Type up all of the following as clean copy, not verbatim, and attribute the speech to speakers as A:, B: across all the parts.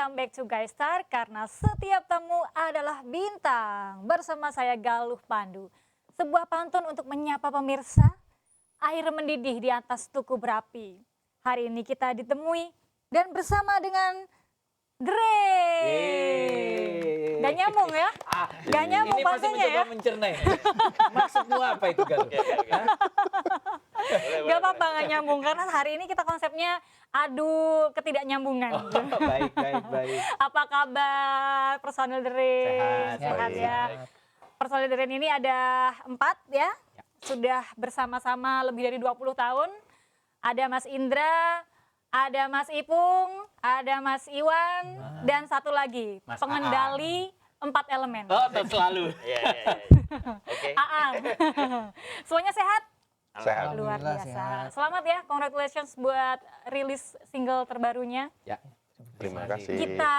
A: welcome back to Guys Star karena setiap tamu adalah bintang. Bersama saya Galuh Pandu. Sebuah pantun untuk menyapa pemirsa, air mendidih di atas tuku berapi. Hari ini kita ditemui dan bersama dengan Dre. Gak nyambung ya? Gak nyambung pastinya ya?
B: Ini masih mencoba mencerna ya? Maksudmu apa itu Galuh?
A: Gak apa-apa gak nyambung karena hari ini kita konsepnya adu ketidaknyambungan.
B: Baik.
A: Apa kabar personil Dre?
B: Sehat
A: Ya. Personil Dre ini ada 4 ya. Sudah bersama-sama lebih dari 20 tahun. Ada Mas Indra, ada Mas Ipung, ada Mas Iwan, dan satu lagi
B: Mas
A: pengendali 4 elemen.
B: Oh, selalu.
C: Oke.
A: Aang. Semuanya sehat?
C: Sehat.
A: Luar
D: Alhamdulillah,
A: biasa.
D: sehat.
A: Selamat ya, congratulations buat rilis single terbarunya.
B: Ya.
C: Terima kasih.
A: Kita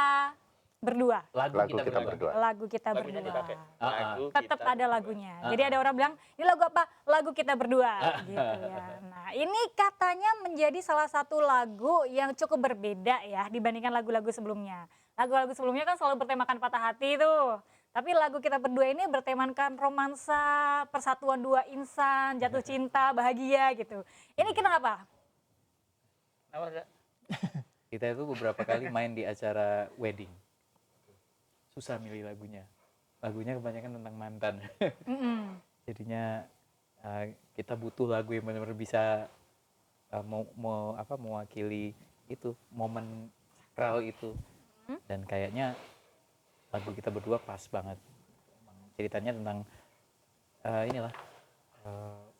A: berdua.
C: Lagu kita berdua.
A: Lagu kita
C: Lagunya
A: berdua.
C: dipakai.
B: Lagu
A: Tetap ada lagunya. Jadi ada orang bilang, ini lagu apa? Lagu kita berdua. Gitu ya. Nah ini katanya menjadi salah satu lagu yang cukup berbeda ya dibandingkan lagu-lagu sebelumnya. Lagu-lagu sebelumnya kan selalu bertemakan patah hati tuh. Tapi lagu kita berdua ini bertemakan romansa, persatuan dua insan, jatuh cinta, bahagia gitu. Ini kenapa?
B: Kita itu beberapa kali main di acara wedding. Susah milih lagunya. Lagunya kebanyakan tentang mantan.
A: Mm-mm.
B: Jadinya kita butuh lagu yang benar-benar bisa mewakili itu momen sakral itu. Dan kayaknya lagu kita berdua pas banget. Ceritanya tentang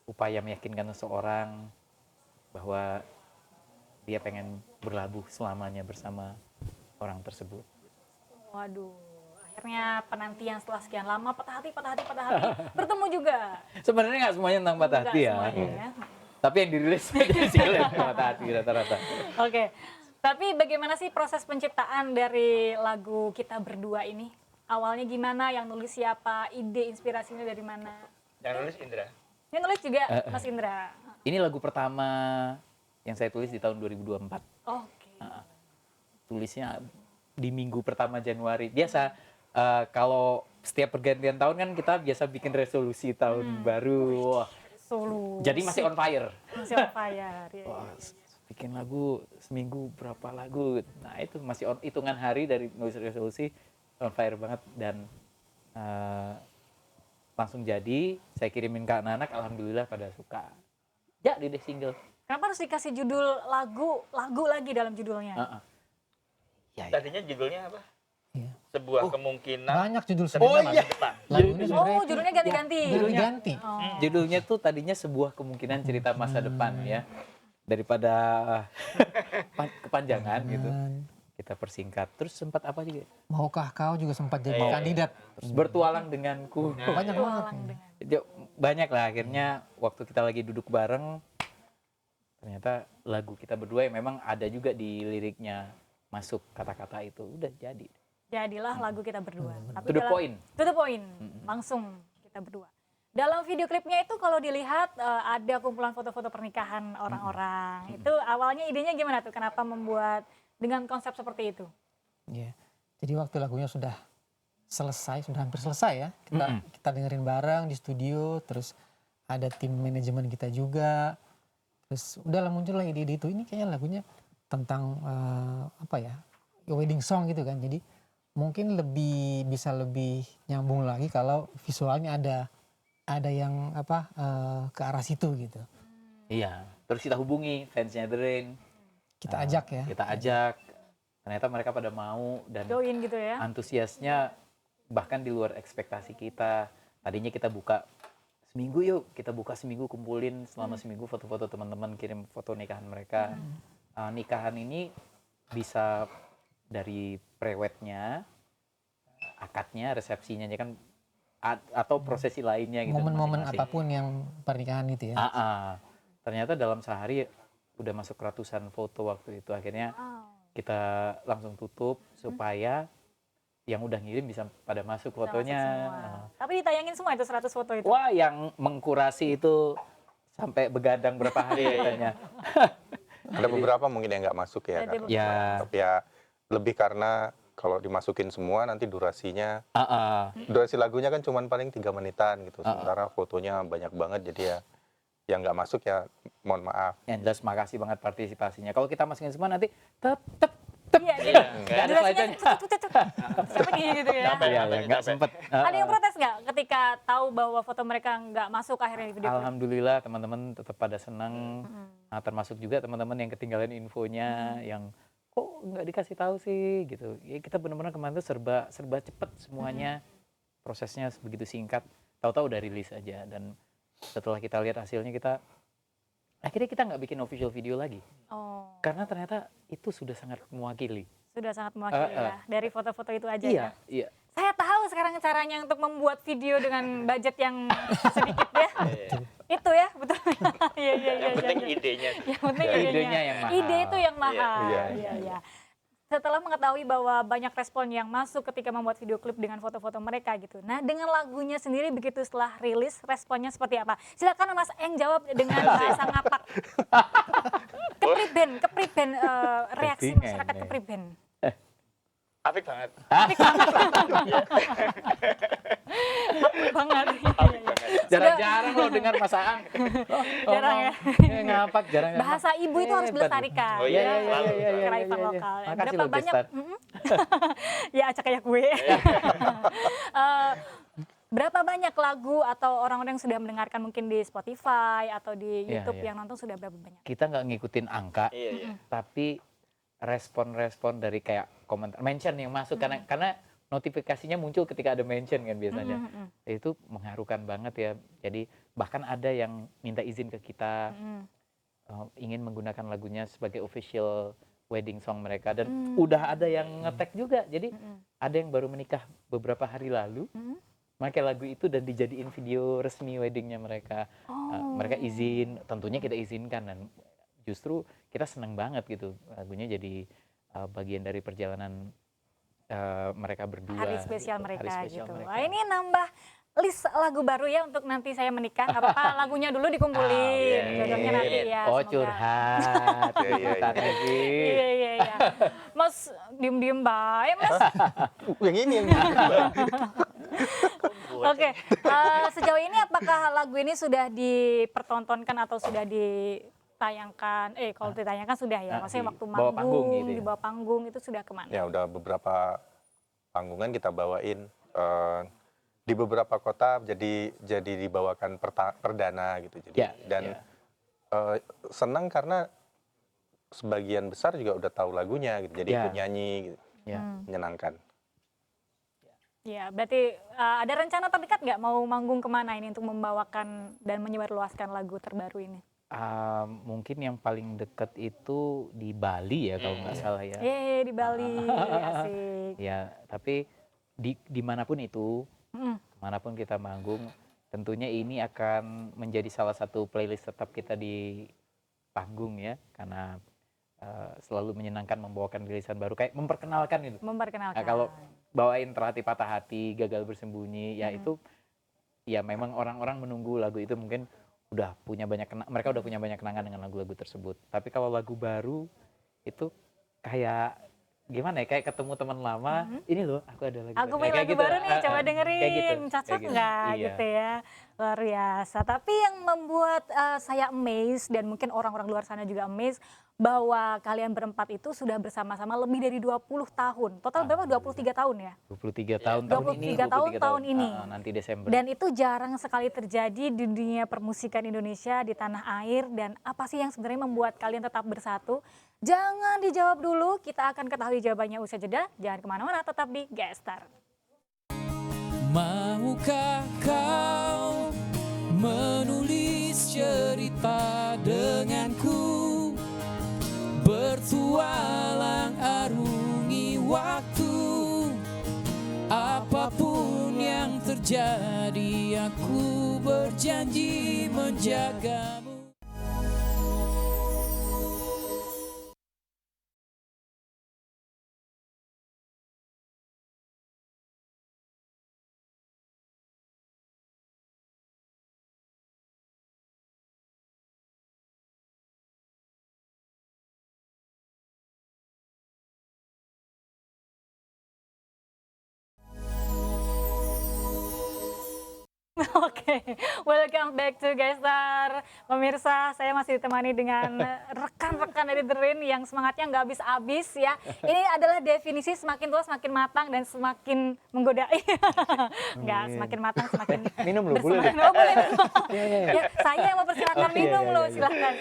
B: upaya meyakinkan seseorang bahwa dia pengen berlabuh selamanya bersama orang tersebut.
A: Waduh, akhirnya penantian setelah sekian lama patah hati, bertemu juga.
B: Sebenarnya nggak semuanya tentang patah
A: Enggak
B: hati ya.
A: semuanya ya.
B: Tapi yang dirilis aja single yang patah hati rata-rata.
A: Oke, tapi bagaimana sih proses penciptaan dari lagu kita berdua ini? Awalnya gimana, yang nulis siapa, ide inspirasinya dari mana?
C: Yang nulis Indra.
A: Yang nulis juga Mas Indra.
B: Ini lagu pertama yang saya tulis di tahun 2024.
A: Oke.
B: Tulisnya di minggu pertama Januari. Biasa kalau setiap pergantian tahun kan kita biasa bikin resolusi tahun baru. Wah,
A: Solo.
B: jadi masih on fire.
A: Masih on fire. Ya.
B: Wah, bikin lagu seminggu berapa lagu. Nah itu masih hitungan hari dari nulis resolusi, on fire banget. Dan langsung jadi, saya kirimin ke anak-anak, alhamdulillah pada suka. Jadi deh single.
A: Kenapa harus dikasih judul lagu lagi dalam judulnya?
B: Ya.
C: Tadinya judulnya apa?
D: Iya.
C: Sebuah kemungkinan.
D: Banyak judul
C: terjadi
D: sebenarnya.
C: masa depan.
D: Lagu ini sebenarnya
A: Oh,
D: itu
A: judulnya ganti-ganti.
D: ganti.
B: Judulnya tuh tadinya sebuah kemungkinan cerita masa depan ya. Daripada kepanjangan gitu. Kita persingkat. Terus sempat apa juga?
D: Maukah kau juga sempat jadi kandidat.
B: Terus bertualang denganku.
D: Banyak banget.
A: Tualang dengan.
B: Banyak lah akhirnya waktu kita lagi duduk bareng ternyata lagu kita berdua yang memang ada juga di liriknya masuk kata-kata itu udah jadi.
A: Jadilah lagu kita berdua. Tapi
B: To the point.
A: To the point. Langsung kita berdua. Dalam video klipnya itu kalau dilihat ada kumpulan foto-foto pernikahan orang-orang. Itu awalnya idenya gimana tuh? Kenapa membuat dengan konsep seperti itu?
D: Iya. Jadi waktu lagunya sudah selesai, sudah hampir selesai ya. Kita dengerin bareng di studio, terus ada tim manajemen kita juga. Terus udahlah muncullah ide-ide itu. Ini kayaknya lagunya tentang wedding song gitu kan. Jadi mungkin bisa lebih nyambung lagi kalau visualnya ada yang ke arah situ gitu.
B: Iya. Terus kita hubungi fansnya The Rain.
D: Kita ajak ya.
B: Kita ajak. Ternyata mereka pada mau dan
A: Join gitu ya?
B: antusiasnya bahkan di luar ekspektasi kita. Tadinya kita buka seminggu yuk, kita buka seminggu kumpulin selama seminggu foto-foto teman-teman, kirim foto nikahan mereka. Nikahan ini bisa dari prewednya, akadnya, resepsinya kan atau prosesi lainnya gitu.
D: Momen-momen
B: masing-masing.
D: apapun yang pernikahan itu ya.
B: Ternyata dalam sehari udah masuk ratusan foto waktu itu. Akhirnya kita langsung tutup supaya yang udah ngirim bisa pada masuk fotonya.
A: Tapi ditayangin semua itu 100 foto itu?
B: Wah, yang mengkurasi itu sampai begadang berapa hari katanya.
C: Ada beberapa mungkin yang nggak masuk ya.
A: Ada
C: Kan?
B: Ya,
C: Tapi ya
E: lebih karena kalau dimasukin semua nanti durasinya,
B: Ah, ah.
E: durasi lagunya kan cuman paling 3 menitan gitu, sementara fotonya banyak banget, jadi ya yang nggak masuk ya mohon maaf.
B: Yang jelas makasih banget partisipasinya. Kalau kita masukin semua nanti tep
A: Iya, jadi
B: nggak ada
A: durasinya
B: slide-nya.
A: Sampai kayak gitu ya.
C: Capek.
B: Iya, ya, nggak sempet.
A: Ada yang protes nggak ketika tahu bahwa foto mereka nggak masuk akhirnya di video klip?
B: Alhamdulillah teman-teman tetap pada senang. Nah, termasuk juga teman-teman yang ketinggalan infonya, yang kok nggak dikasih tahu sih gitu. Ya, kita benar-benar kemarin tuh serba cepet semuanya, prosesnya begitu singkat. Tahu-tahu udah rilis aja, dan setelah kita lihat hasilnya akhirnya kita nggak bikin official video lagi,
A: Oh,
B: karena ternyata itu sudah sangat mewakili.
A: sudah sangat mewakili ya dari foto-foto itu aja
B: Iya,
A: ya.
B: iya.
A: Saya tahu sekarang caranya untuk membuat video dengan budget yang sedikit ya. Itu ya, betul. Iya, iya, iya.
C: Yang penting
A: iya.
C: idenya.
A: Yang penting
B: Ya,
A: idenya.
B: idenya yang mahal.
A: Ide itu yang mahal.
E: Iya.
A: Iya, iya. Setelah mengetahui bahwa banyak respon yang masuk ketika membuat video klip dengan foto-foto mereka gitu. Nah, dengan lagunya sendiri begitu setelah rilis, responnya seperti apa? Silakan Mas Eng jawab dengan bahasa ngapak. Kepriben reaksi
B: Ketingin,
A: masyarakat
B: nih.
A: kepriben.
C: Apik banget.
A: Apik banget. Iya, iya.
B: Jarang-jarang lo dengar Mas Aang.
A: Jarang ya.
B: Ngapak, jarang.
A: Bahasa ibu itu harus
B: Hebat.
A: dilestarikan.
C: Oh iya,
A: ya,
C: selalu.
A: kearifan lokal.
B: Makasih
A: Berapa
B: lo
A: banyak?
B: gestar.
A: Ya acak kayak gue. Eh, berapa banyak lagu atau orang-orang yang sudah mendengarkan mungkin di Spotify atau di
B: Iya,
A: YouTube
B: iya.
A: yang nonton sudah berapa banyak?
B: Kita nggak ngikutin angka,
C: Iya, iya.
B: tapi respon-respon dari kayak komentar, mention yang masuk, karena notifikasinya muncul ketika ada mention kan biasanya. Itu mengharukan banget ya. Jadi bahkan ada yang minta izin ke kita, ingin menggunakan lagunya sebagai official wedding song mereka, dan udah ada yang nge-tag juga. Jadi ada yang baru menikah beberapa hari lalu, pakai lagu itu dan dijadiin video resmi weddingnya mereka. Mereka izin, tentunya kita izinkan, dan justru kita seneng banget gitu lagunya jadi bagian dari perjalanan mereka berdua.
A: Hari spesial
B: gitu.
A: mereka
B: Hari spesial
A: gitu.
B: mereka.
A: Wah, ini nambah list lagu baru ya untuk nanti saya menikah. Nggak apa-apa, lagunya dulu dikumpulin.
C: Amin.
A: Jodohnya nanti ya.
B: Oh,
A: semoga.
B: curhat.
E: Iya, iya,
B: Ceritanya sih.
A: Iya, iya, iya. Mas, diem-diem baik, Mas.
E: Yang ini yang
A: Oke, sejauh ini apakah lagu ini sudah dipertontonkan atau sudah ditayangkan? Kalau ditayangkan sudah ya, maksudnya
B: di
A: waktu
B: bawah panggung
A: manggung,
B: gitu ya?
A: di bawah panggung itu sudah kemana?
E: ya udah beberapa panggungan kita bawain, di beberapa kota jadi dibawakan perdana gitu, jadi
B: Ya,
E: dan
B: ya.
E: senang karena sebagian besar juga udah tahu lagunya gitu, jadi
B: Ya.
E: ikut nyanyi gitu,
B: Ya.
E: menyenangkan.
A: Ya, berarti ada rencana terdekat nggak mau manggung kemana ini untuk membawakan dan menyebarluaskan lagu terbaru ini?
B: Mungkin yang paling deket itu di Bali ya kalau nggak salah ya.
A: Di Bali, asik.
B: Ya, tapi dimanapun itu,
A: Mm.
B: manapun kita manggung, tentunya ini akan menjadi salah satu playlist tetap kita di panggung ya, karena selalu menyenangkan membawakan rilisan baru, kayak memperkenalkan itu.
A: Memperkenalkan.
B: Nah, kalau bawain Terhati Patah Hati, Gagal Bersembunyi, ya itu ya memang orang-orang menunggu lagu itu, mungkin udah punya mereka udah punya banyak kenangan dengan lagu-lagu tersebut. Tapi kalau lagu baru itu kayak gimana ya, kayak ketemu teman lama, ini loh aku ada lagu
A: Aku
B: baru.
A: punya
B: Kayak
A: lagu
B: gitu.
A: baru nih, coba dengerin.
B: Kayak gitu,
A: Cocok
B: kayak gitu.
A: nggak
B: Iya.
A: gitu ya. Luar biasa. Tapi yang membuat saya amazed dan mungkin orang-orang luar sana juga amazed bahwa kalian berempat itu sudah bersama-sama lebih dari 20 tahun. Total berapa? 23 tahun ya?
B: 23 tahun tahun ini.
A: 23 tahun ini.
B: Nanti Desember.
A: Dan itu jarang sekali terjadi di dunia permusikan Indonesia, di tanah air. Dan apa sih yang sebenarnya membuat kalian tetap bersatu? Jangan dijawab dulu, kita akan ketahui jawabannya usai jeda. Jangan kemana-mana, tetap di Gestar.
F: Maukah kau menulis cerita denganku, bertualang arungi waktu, apapun yang terjadi aku berjanji menjagamu.
A: Welcome back to Gestar. Pemirsa, saya masih ditemani dengan rekan-rekan dari The Rain yang semangatnya nggak habis-habis ya. Ini adalah definisi semakin tua semakin matang dan semakin menggoda. Nggak, semakin matang semakin
B: Minum lu, boleh deh.
A: Oh, boleh. Ya, saya yang mempersilahkan minum loh, silakan.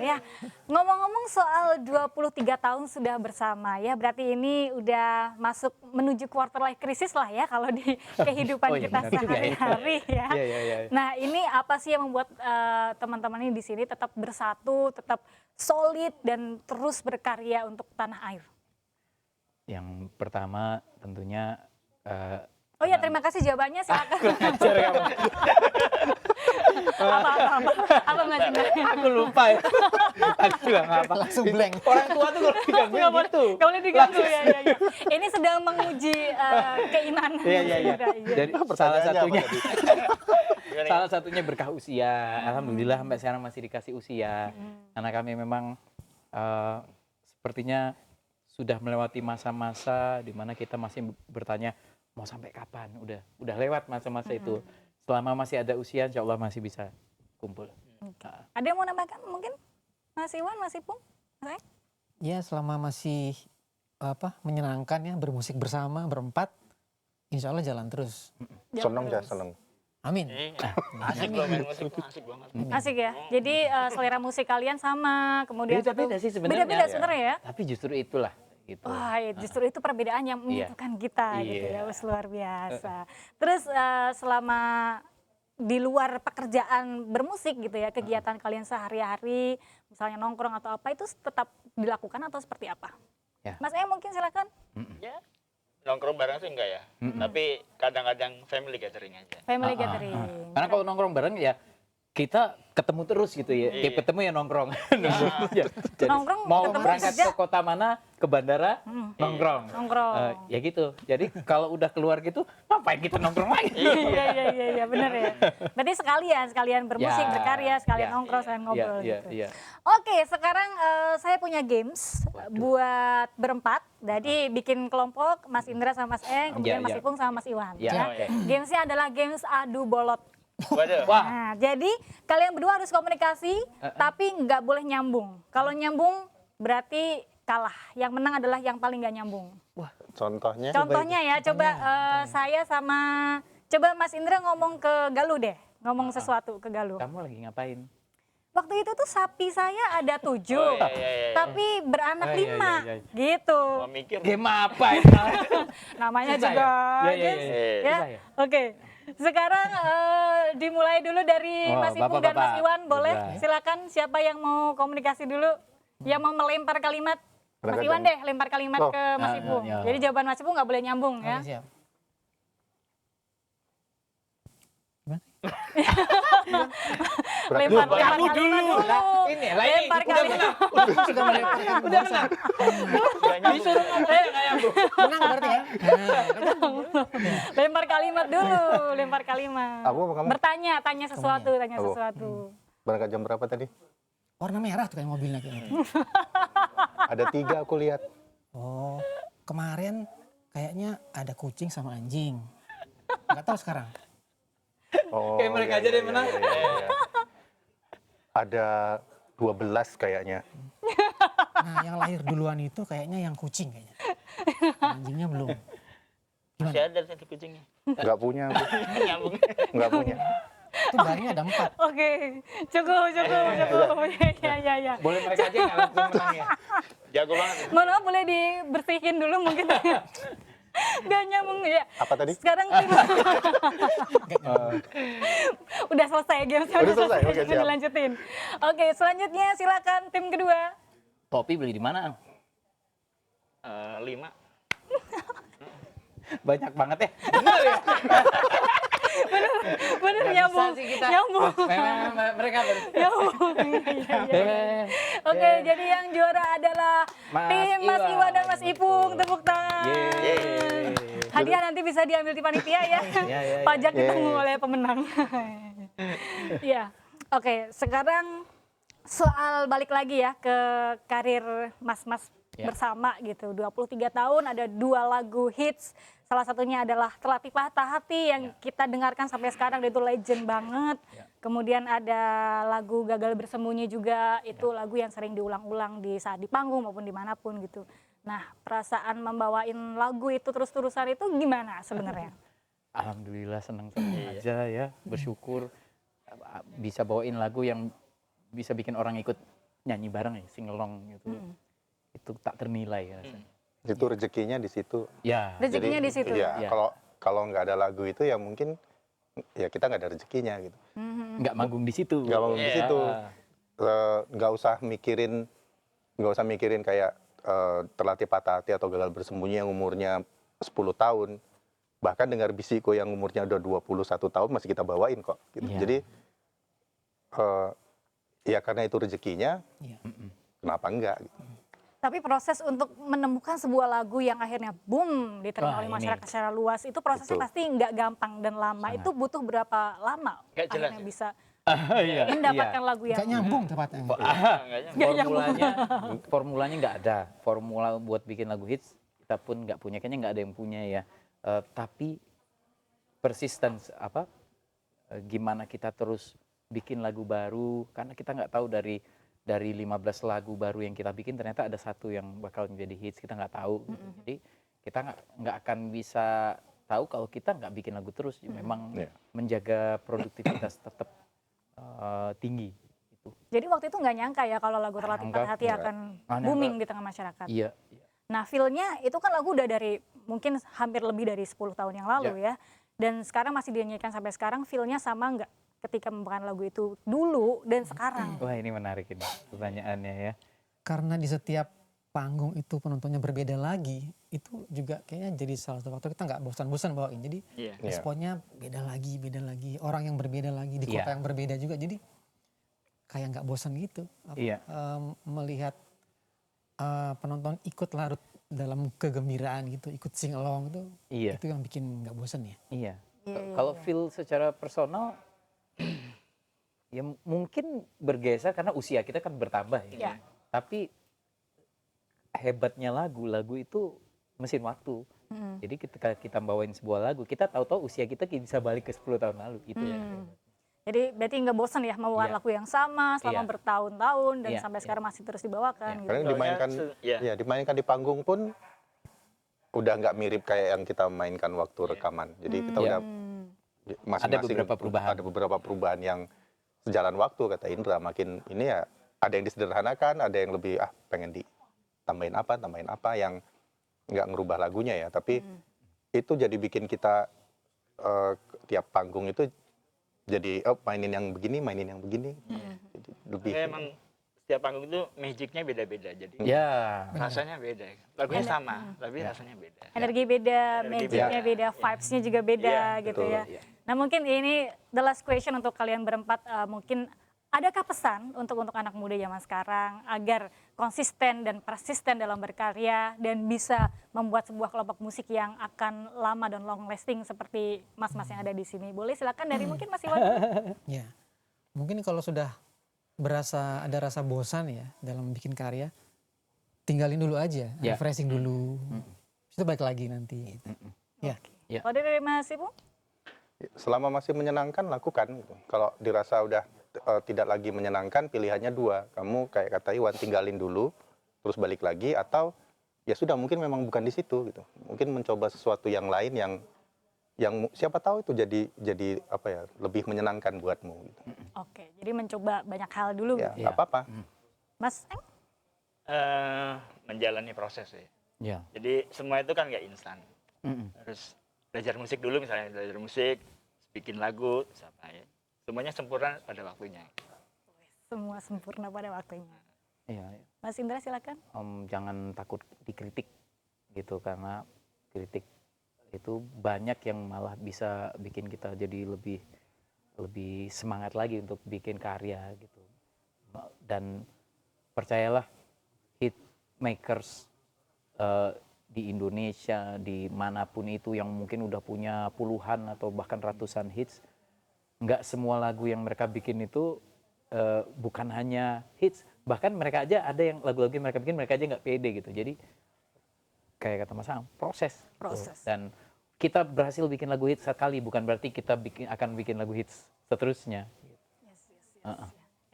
A: Ya, ngomong-ngomong soal 23 tahun sudah bersama ya, berarti ini udah masuk menuju quarter life crisis lah ya kalau di kehidupan
B: Oh, iya,
A: kita
B: benar juga ya.
A: sehari-hari ya.
B: Iya.
A: Nah, ini apa sih yang membuat teman-teman ini di sini tetap bersatu, tetap solid dan terus berkarya untuk tanah air?
B: Yang pertama tentunya
A: Oh ya, terima kasih jawabannya, silakan.
B: ajar kamu.
A: Apa Mas Indra?
B: Aku lupa ya. Aku juga nggak apa.
D: Langsung blank.
B: Orang tua tuh kalau digangguin gitu.
A: Gak boleh diganggu ya. Ini sedang menguji keimanan.
B: Iya. Jadi salah
E: Pertanyaannya apa
B: satunya
E: tadi?
B: salah satunya berkah usia. Alhamdulillah sampai sekarang masih dikasih usia. Karena kami memang sepertinya sudah melewati masa-masa di mana kita masih bertanya mau sampai kapan. Udah lewat masa-masa itu. Selama masih ada usia, insya Allah masih bisa kumpul.
A: Ada yang mau nambahkan mungkin? Mas Iwan, Mas Ipung? Mas Aeng?
D: Ya selama masih menyenangkan ya bermusik bersama berempat, insya Allah jalan terus.
E: Seneng ya, seneng.
D: Amin.
C: Asik loh main musik, asik banget.
A: Asik ya. Jadi selera musik kalian sama, kemudian
B: Beda-beda sih sebenarnya.
A: Beda-beda sebenarnya ya.
B: Tapi justru itulah. Gitu.
A: Wah, justru itu perbedaan yang menyatukan kita gitu ya,
B: Iya.
A: wes luar biasa. Terus selama di luar pekerjaan bermusik gitu ya, kegiatan kalian sehari-hari, misalnya nongkrong atau apa, itu tetap dilakukan atau seperti apa?
B: Ya.
A: Mas Em mungkin silakan.
C: Ya, nongkrong bareng sih enggak ya. Tapi kadang-kadang family gathering aja.
A: Family gathering.
B: Karena kalau nongkrong bareng ya kita ketemu terus gitu ya.
C: Iya.
B: Tiap ketemu ya nongkrong. Ya. Jadi
A: Nongkrong,
B: mau
A: ketemu
B: berangkat
A: kerja.
B: ke kota mana, ke bandara, nongkrong.
A: Nongkrong.
B: Ya gitu. Jadi kalau udah keluar gitu, ngapain kita nongkrong lagi?
A: Iya, benar ya. Berarti sekalian bermusik,
B: Ya,
A: berkarya, sekalian
B: ya,
A: nongkrong, sekalian ngobrol gitu.
B: Iya.
A: Oke, sekarang saya punya games buat berempat. Jadi bikin kelompok Mas Indra sama Mas Eng, kemudian
B: Ya,
A: Mas
B: ya.
A: Ipung sama Mas Iwan.
B: Ya,
A: ya.
B: oke.
A: Gamesnya adalah games adu bolot.
C: Waduh.
B: Wah,
A: Nah, jadi kalian berdua harus komunikasi, tapi nggak boleh nyambung. Kalau nyambung berarti kalah. Yang menang adalah yang paling nggak nyambung.
E: Contohnya?
A: Contohnya ya, coba saya sama, coba Mas Indra ngomong ke Galuh deh, ngomong sesuatu ke Galuh.
B: kamu lagi ngapain?
A: Waktu itu tuh sapi saya ada 7,
C: Oh, iya.
A: tapi beranak
B: Oh, iya,
A: 5,
B: iya.
A: gitu.
C: Mau mikir.
B: Game apa itu?
A: Namanya
B: Susah
A: juga.
B: ya? Iya,
A: guys.
B: iya.
A: Ya,
B: Susah ya?
A: Oke. Sekarang dimulai dulu dari
B: Oh,
A: Mas Ipung dan Mas
B: Bapak-bapak.
A: Iwan, boleh?
B: Boleh.
A: Silakan siapa yang mau komunikasi dulu? Yang mau melempar kalimat? Mas
E: Berangkat
A: Iwan
E: jam-
A: deh, lempar kalimat
E: Oh.
A: ke Mas
B: Ah,
A: Ipung.
B: iya.
A: Jadi jawaban Mas Ipung nggak boleh nyambung ya.
D: Oke, siap.
A: Lempar
B: Kamu
A: kalimat
B: dulu.
A: dulu.
B: Lah, ini, lah ini,
A: Lempar
B: udah
A: kalimat.
D: Sudah melemparkan bahasa.
B: Disuruh ngomong nggak nyambung.
D: Menang berarti ya.
A: Lempar kalimat dulu, lempar kalimat.
E: Aku apa kamu?
A: Bertanya, tanya sesuatu, tanya
E: Aku.
A: sesuatu.
E: Berangkat jam berapa tadi?
D: Warna merah tuh kayak mobilnya kayak gitu.
E: Ada 3 aku lihat.
D: Oh, kemarin kayaknya ada kucing sama anjing. Nggak tahu sekarang.
E: Oh,
B: Kayak mereka aja deh menang.
E: iya. Ada 12 kayaknya.
D: Nah, yang lahir duluan itu kayaknya yang kucing kayaknya. Anjingnya belum.
C: Masih ada satu kucingnya.
E: Nggak punya aku.
C: Nyambung.
E: Nggak punya.
D: Itu bahannya ada 4.
A: Oke, cukup. Ya.
B: Boleh mereka aja nggak langsung menang ya?
C: Jago banget.
A: Mohon maaf, boleh dibersihin dulu mungkin. Gak nyambung ya.
E: Apa tadi?
A: Sekarang tim udah selesai game,
E: Udah selesai? Oke,
A: Jangan
E: siap.
A: dilanjutin. Oke, selanjutnya silakan tim kedua.
B: Topi beli di mana? Ang?
C: 5.
B: Banyak banget ya.
A: Bener
B: Nggak
A: nyambung.
B: bisa sih kita.
A: Nyambung.
B: Mereka
A: Nyambung. Iya. Oke, jadi yang juara adalah
B: Mas
A: tim Mas
B: Iwan.
A: Iwan dan Mas Ipung. Tepuk tangan.
B: Yeay.
A: Hadiah nanti bisa diambil di panitia ya.
B: Iya.
A: Pajak ditanggung
E: Yeay.
A: oleh pemenang. Iya. Oke, sekarang soal balik lagi ya ke karir mas-mas
B: Ya.
A: bersama gitu. 23 tahun ada 2 lagu hits. Salah satunya adalah Terlatih Patah Hati yang kita dengarkan sampai sekarang, dan itu legend banget.
B: Ya.
A: Kemudian ada lagu Gagal Bersembunyi juga, itu lagu yang sering diulang-ulang di saat di panggung maupun dimanapun gitu. Nah, perasaan membawain lagu itu terus-terusan itu gimana sebenarnya?
B: Alhamdulillah senang-senang aja ya, bersyukur bisa bawain lagu yang bisa bikin orang ikut nyanyi bareng ya, singelong gitu. Itu tak ternilai rasanya.
E: Itu rezekinya di situ.
B: Ya,
A: Rezekinya di situ.
E: Iya,
B: Ya.
E: kalau nggak ada lagu itu ya mungkin ya kita nggak ada rezekinya gitu.
B: nggak manggung di situ.
E: Nggak manggung di situ. Nggak usah mikirin kayak Terlatih Patah Hati atau Gagal Bersembunyi yang umurnya 10 tahun. Bahkan dengar Bisikku yang umurnya udah 21 tahun masih kita bawain kok. Gitu.
B: Iya.
E: Jadi ya karena itu rezekinya,
D: Iya.
E: kenapa enggak? Gitu.
A: Tapi proses untuk menemukan sebuah lagu yang akhirnya boom diterima
B: Wah,
A: oleh
B: ini.
A: masyarakat secara luas, itu prosesnya
E: Betul.
A: pasti nggak gampang dan lama.
B: Sangat.
A: Itu butuh berapa lama
C: Nggak jelas
A: akhirnya
C: ya?
A: bisa
B: Iya,
A: mendapatkan lagu yang
D: Gak nyambung tepatnya.
B: Formulanya nggak ada. Formula buat bikin lagu hits kita pun nggak punya, kayaknya nggak ada yang punya ya. Tapi persistence gimana kita terus bikin lagu baru, karena kita nggak tahu dari 15 lagu baru yang kita bikin ternyata ada satu yang bakal menjadi hits, kita nggak tahu. Jadi kita nggak akan bisa tahu kalau kita nggak bikin lagu terus. Memang
E: Iya.
B: menjaga produktivitas tetap tinggi. Itu.
A: Jadi waktu itu nggak nyangka ya kalau lagu Terlatih
B: Nyangka,
A: Patah Hati
E: nggak.
A: akan
B: Nggak
A: booming
B: nyangka.
A: di tengah masyarakat.
B: Iya.
A: Nah, feel-nya itu kan lagu udah dari mungkin hampir lebih dari 10 tahun yang lalu ya. Dan sekarang masih dinyanyikan sampai sekarang, feel-nya sama nggak ketika membawakan lagu itu dulu dan sekarang?
B: Wah, ini menarik ini pertanyaannya ya.
D: Karena di setiap panggung itu penontonnya berbeda lagi, itu juga kayaknya jadi salah satu faktor kita nggak bosan-bosan bawain. Jadi
C: Iya.
E: Iya.
D: responnya beda lagi, orang yang berbeda lagi di kota
B: Iya.
D: yang berbeda juga. Jadi kayak nggak bosan gitu.
B: Iya.
D: Melihat penonton ikut larut dalam kegembiraan gitu, ikut sing along itu,
B: Iya.
D: itu yang bikin nggak bosan ya.
B: Iya.
A: Iya,
B: Kalau feel secara personal ya mungkin bergeser karena usia kita kan bertambah ya.
A: Iya.
B: Tapi hebatnya lagu itu mesin waktu.
A: Mm.
B: Jadi ketika kita bawain sebuah lagu, kita tahu-tahu usia kita bisa balik ke 10 tahun lalu itu ya.
A: Jadi berarti nggak bosan ya membawakan
B: Iya.
A: lagu yang sama selama
B: Iya.
A: bertahun-tahun dan
B: Iya,
A: sampai
B: iya.
A: sekarang masih terus dibawakan
B: Iya.
A: gitu.
E: Karena yang
C: Soalnya
E: dimainkan,
C: ya.
E: dimainkan di panggung pun udah nggak mirip kayak yang kita mainkan waktu rekaman. Jadi kita
B: Iya.
E: udah masing-masing
B: Ada beberapa perubahan.
E: ada beberapa perubahan yang sejalan waktu, kata Indra. Makin ini ya ada yang disederhanakan, ada yang lebih pengen ditambahin apa yang nggak ngerubah lagunya ya. Tapi itu jadi bikin kita tiap panggung itu jadi mainin yang begini. Jadi lebih
C: Makanya emang setiap panggung itu magicnya beda-beda. Jadi
B: Ya.
C: rasanya beda. Lagunya sama, tapi rasanya beda.
A: Energi beda,
C: Energi
A: magicnya
C: beda.
A: beda, vibes-nya juga beda
C: Iya,
A: gitu
E: betul.
A: ya. Nah mungkin ini the last question untuk kalian berempat, mungkin adakah pesan untuk anak muda zaman sekarang agar konsisten dan persisten dalam berkarya dan bisa membuat sebuah kelompok musik yang akan lama dan long lasting seperti mas-mas yang ada di sini? Boleh silakan dari mungkin Mas Iwan.
D: Ya, mungkin kalau sudah ada rasa bosan ya dalam bikin karya, tinggalin dulu aja,
B: Ya.
D: refreshing dulu, itu balik lagi nanti. Ya,
B: Ya.
A: Kalau dari Mas Ibu?
E: selama masih menyenangkan lakukan gitu. Kalau dirasa udah tidak lagi menyenangkan, pilihannya dua. Kamu kayak kata Iwan, tinggalin dulu terus balik lagi, atau ya sudah mungkin memang bukan di situ gitu. Mungkin mencoba sesuatu yang lain yang siapa tahu itu jadi apa ya, lebih menyenangkan buatmu gitu.
A: Oke, jadi mencoba banyak hal dulu.
E: Ya,
A: gitu.
E: nggak apa-apa.
A: Mas Eng?
C: Menjalani proses ya.
B: Ya.
C: Jadi semua itu kan nggak instan.
B: Mm-mm.
C: Harus belajar musik dulu, misalnya belajar musik, bikin lagu, terus apa ya. Semuanya sempurna pada waktunya.
A: Semua sempurna pada waktunya.
B: Iya.
A: Mas Indra silakan.
B: Jangan takut dikritik gitu, karena kritik itu banyak yang malah bisa bikin kita jadi lebih semangat lagi untuk bikin karya gitu. Dan percayalah, hit makers di Indonesia, di manapun itu yang mungkin udah punya puluhan atau bahkan ratusan hits, nggak semua lagu yang mereka bikin itu bukan hanya hits, Bahkan mereka aja ada yang lagu-lagu yang mereka bikin mereka aja nggak pede gitu. Jadi kayak kata Mas Ang, proses.
A: Proses.
B: Dan kita berhasil bikin lagu hits sekali, bukan berarti kita akan bikin lagu hits seterusnya.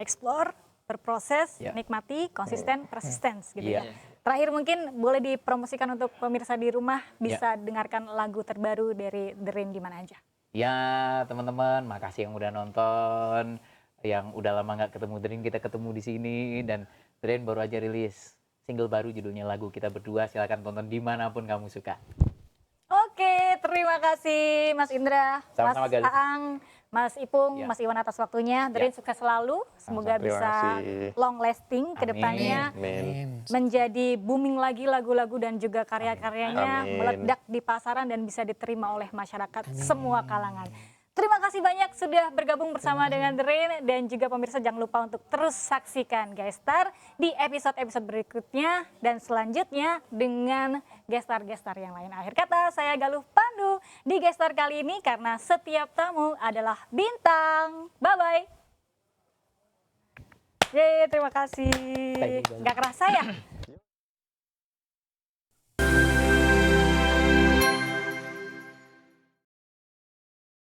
A: Explore, berproses,
B: Ya.
A: nikmati, konsisten, persistence gitu
B: Iya.
A: ya. Terakhir mungkin boleh dipromosikan untuk pemirsa di rumah bisa dengarkan lagu terbaru dari The Rain di mana aja.
B: Ya teman-teman, makasih yang udah nonton, yang udah lama nggak ketemu Drain, kita ketemu di sini dan Drain baru aja rilis single baru judulnya Lagu Kita Berdua. Silakan tonton dimanapun kamu suka.
A: Oke, terima kasih Mas Indra,
B: Sama-sama,
A: Mas
B: Galuh.
A: Aang, Mas Ipung,
B: Ya.
A: Mas Iwan atas waktunya. The Rain sukses selalu, semoga
E: Terima
A: bisa
E: kasih.
A: long lasting ke
B: Amin.
A: depannya.
E: Amin.
A: Menjadi booming lagi lagu-lagu dan juga karya-karyanya
E: Amin.
A: meledak di pasaran dan bisa diterima oleh masyarakat semua kalangan. Terima kasih banyak sudah bergabung bersama dengan The Rain dan juga pemirsa jangan lupa untuk terus saksikan Gestar di episode-episode berikutnya dan selanjutnya dengan gestar-gestar yang lain. Akhir kata saya Galuh Pandu di Gestar kali ini karena setiap tamu adalah bintang. Bye-bye. Yeay, terima kasih.
B: Thank you, Galuh.
A: Gak kerasa ya?